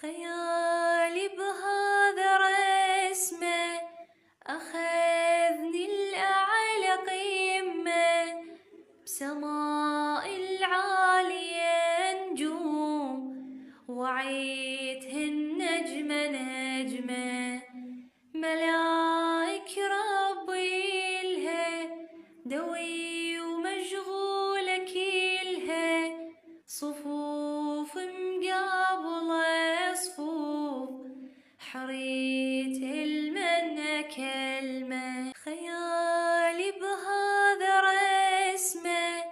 خيالي بهذا رسمه أخذني الأعلى قمة، بسماء العالية نجوم وعيتهن نجمة نجمة، ملاك ربي إلها دوي ومشغولة كلها، صفوف مقابلة صفوف حريت المنة كلمة. خيالي بهذا رسمه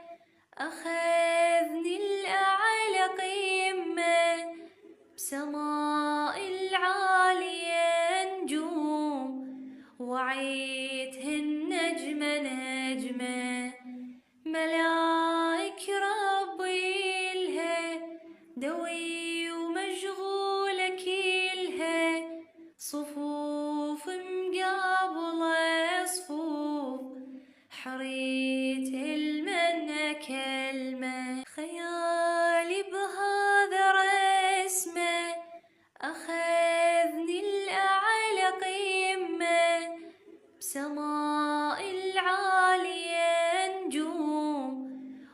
أخذني الأعلى قمة، بسماء العالية نجوم وعيتهن نجمة نجمة، ملاك ربي إلها دوي ومشغولة كلها، صفوف مقابلة صفوف حريت المنة كلمة. خيالي بهذا رسمه أخذني الأعلى قمة، بسماء العالية نجوم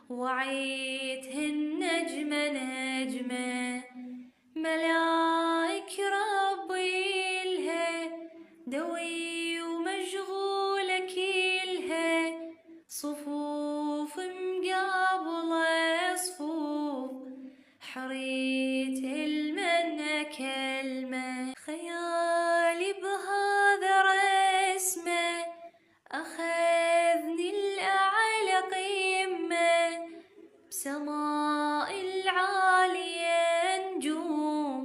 وعيتهن نجمة نجمة، ملاك ربي إلها دوي ومشغولة كلها، صفوف مقابلة صفوف حريت المنة كلمة. خيالي بهذا رسمه أخذني الأعلى قمة، بسماء العالية نجوم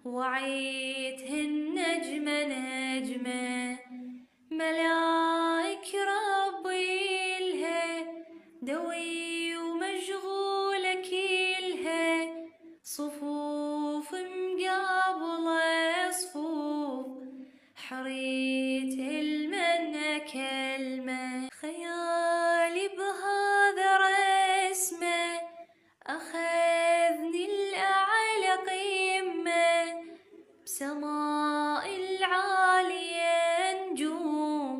وعيتهن نجمة نجمة، ملاك ربي إلها دوي ومشغولة كلها، صفوف مقابلة صفوف حريت المنة كلمة. خيالي بهذا رسمه أخذني الأعلى قمة، بسماء العالية نجوم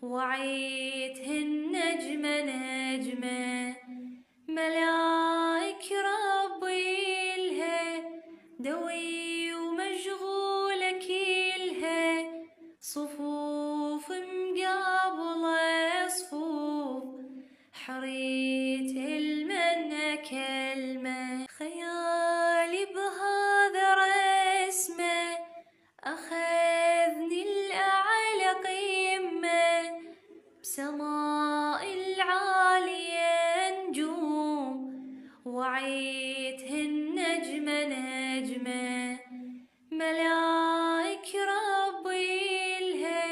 وعيتهن نجمة نجمة، ملاك ربي إلها دوي ومشغولة كلها، صفوف مقابلة صفوف حريت المنة كلمة. خيالي بهذا رسمه أخذني الأعلى قمة، بسماء العالية نجوم وعيتهن نجمة نجمة، ملاك ربي إلها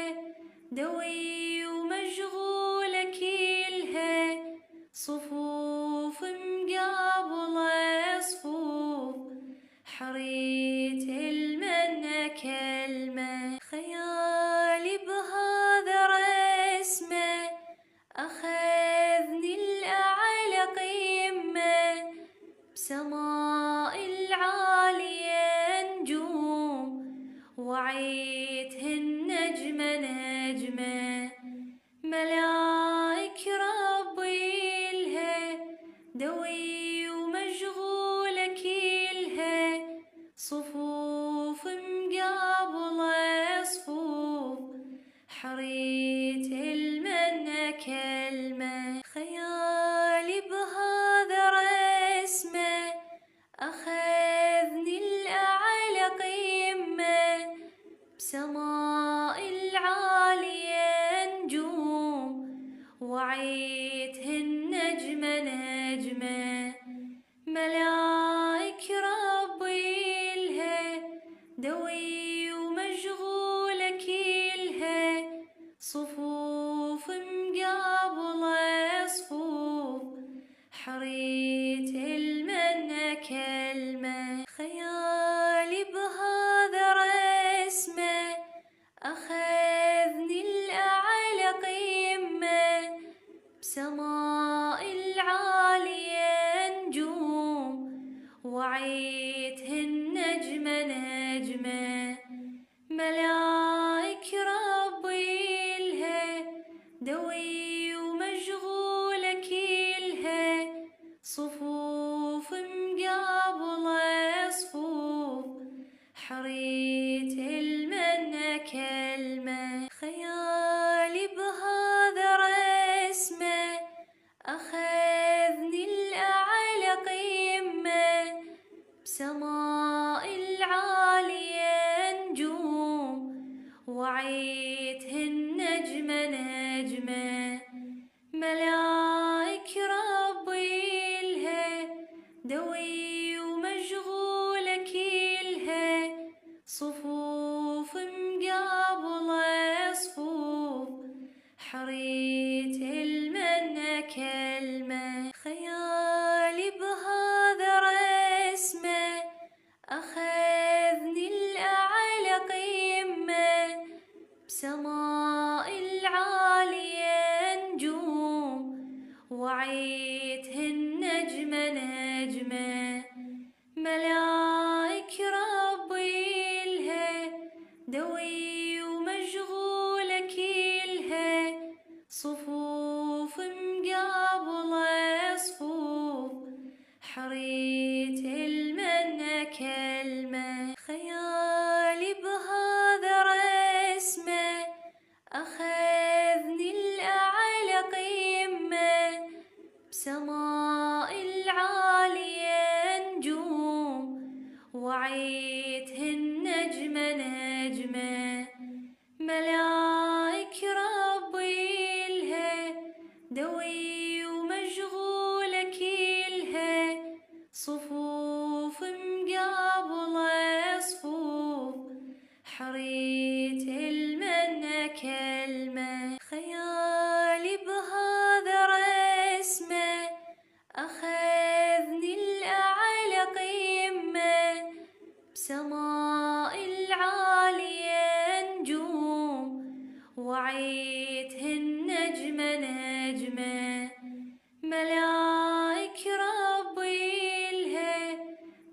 دوي ومشغولة كلها، صفوف مقابلة صفوف حريت المنة كلمة. خيالي بهذا رسمه أخذني الأعلى قمة، بسماء العالية نجوم وعيتهن نجمة نجمة، ملاك ربي إلها دوي ومشغولة كلها، صفوف مقابلة صفوف حريت المنة كلمة. خيالي بهذا رسمه أخذني الأعلى قمة، بسماء العالية نجوم وعيتهن نجمة نجمة، ملاك ربي إلها دوي ومشغولة كلها، صفوف مقابلة صفوف حريت المنة كلمة. خيالي بهذا رسمه أخذني الأعلى قمة، بسماء العالية نجوم وعيتهن نجمة نجمة ملايك ربي إلها دوي ومشغولة كلها صفوف مقابلة صفوف حريت المنة كلمة خيالي بهذا رسمه أخذني الأعلى قمة بسماء العالية نجوم وعيتهن نجمة نجمة ملايك ربي إلها دوي ومشغولة كلها صفوف مقابلة صفوف حريت المنة كلمة خيالي بهذا رسمه أخذني الأعلى قمة بسماء العالية نجوم وعيتهن نجمة نجمة ملايك ربي إلها دوي ومشغولة كلها صفوف مقابلة صفوف حريت المنة كلمة خيالي بهذا رسمه أخذني الأعلى قمة بسماء العالية نجوم وعيتهن نجمة نجمة ملايك ربي إلها دوي ومشغولة كلها صفوف مقابلة صفوف حريت المنة كلمة خيالي بهذا رسمه أخذني الأعلى قمة بسماء العالية نجوم وعيتهن نجمة نجمة ملايك ربي إلها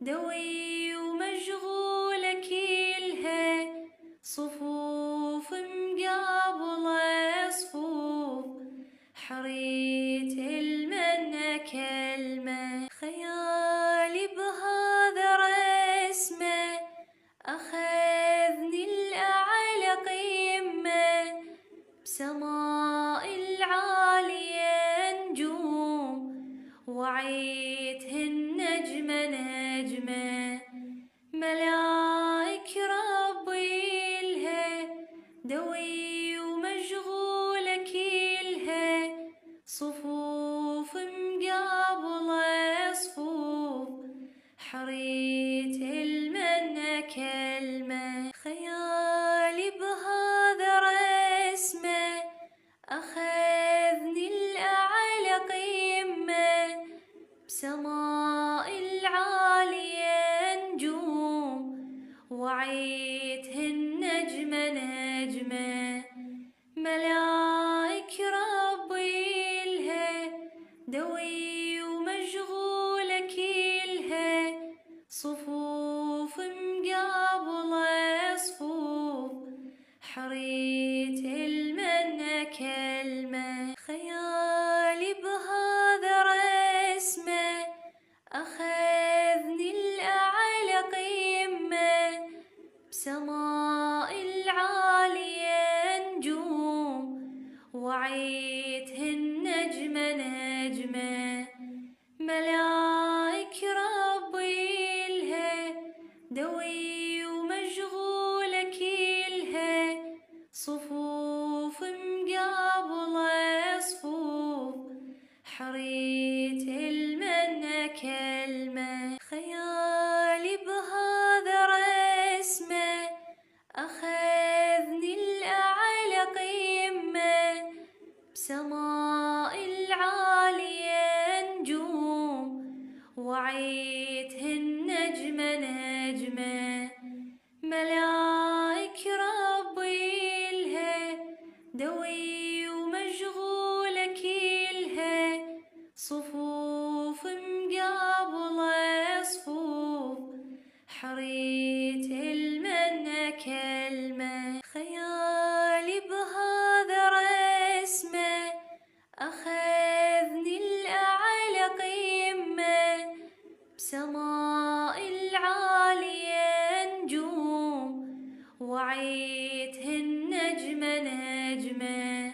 دوي ومشغولة كلها صفوف مقابلة صفوف حريت المنة كلمة خيالي بهذا رسمه أخذني الأعلى قمة بسماء العالية نجوم وعيتهن نجمة نجمة ملايك ربي إلها دوي ومشغولة كلها صفوف مقابلة صفوف حريت المنة كلمة خيالي بهذا رسمه أخذني الأعلى قمة بسماء العالية نجوم وعيتهن نجمة نجمة ملايك ربي إلها دوي ومشغولة كلها صفوف مقابلة صفوف حريت المنة كلمة خيالي بهذا رسمه أخذني الأعلى قمة بسماء العالية نجوم وعيتهن نجمة نجمة ملايك ربي إلها دوي ومشغولة كلها صفوف مقابلة صفوف حريت المنة كلمة خيالي بهذا رسمه أخذني الأعلى قمة بسماء العالية نجوم وعيتهن نجمة نجمة ملايك ربي إلها دوي ومشغولة كلها صفوف مقابلة صفوف حريت وعيتهن نجمة نجمة.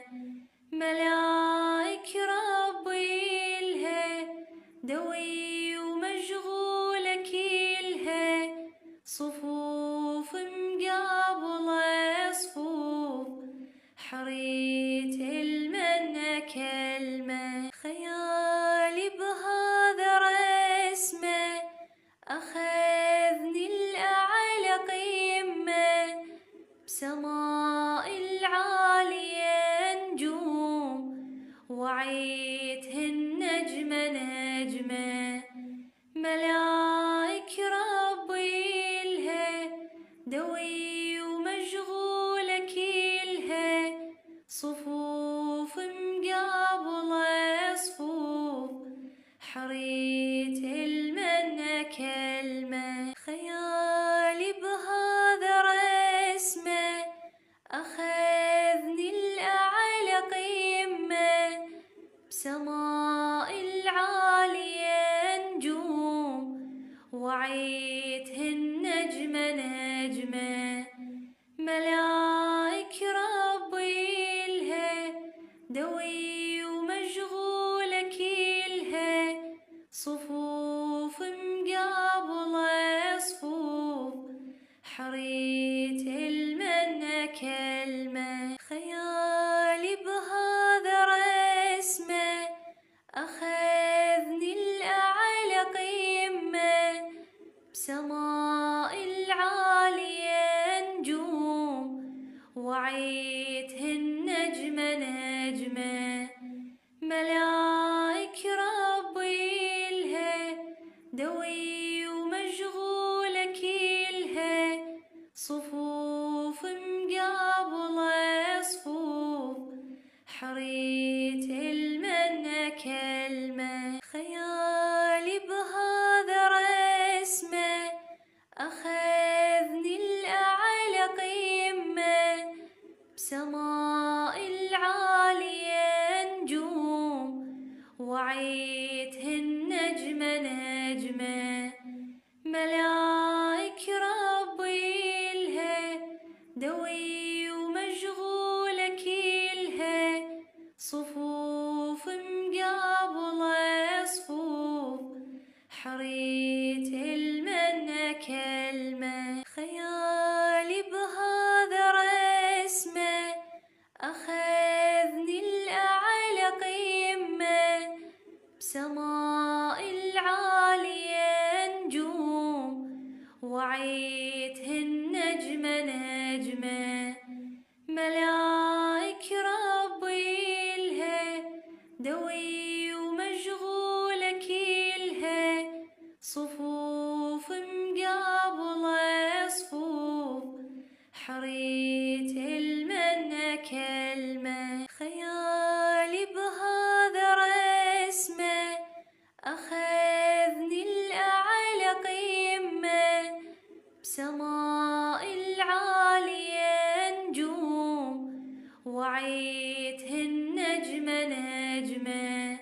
ملايك ربي إلها دوي ومشغولة كلها، صفوف مقابلة صفوف، حريت المنة كلمة. خيالي بهذا رسمة أخذني الأعلى قمة، بسماء العالية نجوم وعيتهن نجمة نجمة. ملايك ربي إلها دوي ومشغولة كلها، صفوف مقابلة صفوف، حريت المنة كلمة. خيالي بهذا رسمة أخذني الأعلى قمة، بسماء العالية نجوم وعيتهن نجمة نجمة. ملايك ربي إلها دوي ومشغولة كلها، صفوف مقابلة صفوف، حريت المنة كلمة. خيالي بهذا رسمة أخذني الأعلى قمة، بسماء العالية نجوم وعيتهن نجمة نجمة. ملايك ربي إلها دوي ومشغولة كلها، صفوف مقابلة صفوف، حريت المنة كلمة. خيالي بهذا رسمة أخذني الأعلى قمة، بسماء العالية نجوم وعيتهن نجمة نجمة. ملايك ربي إلها دوي ومشغولة كلها، صفوف مقابلة صفوف، حريت المنة كلمة. خيالي بهذا رسمة أخذني الأعلى قمة، بسماء العالية نجوم وعيتهن نجمة نجمة. ملايك ربي إلها دوي ومشغولة كلها، صفوف مقابلة صفوف، حريت المنة كلمة. خيالي بهذا رسمة أخذني الأعلى قمة، بسماء العالية نجوم وعيتهن نجمة نجمة.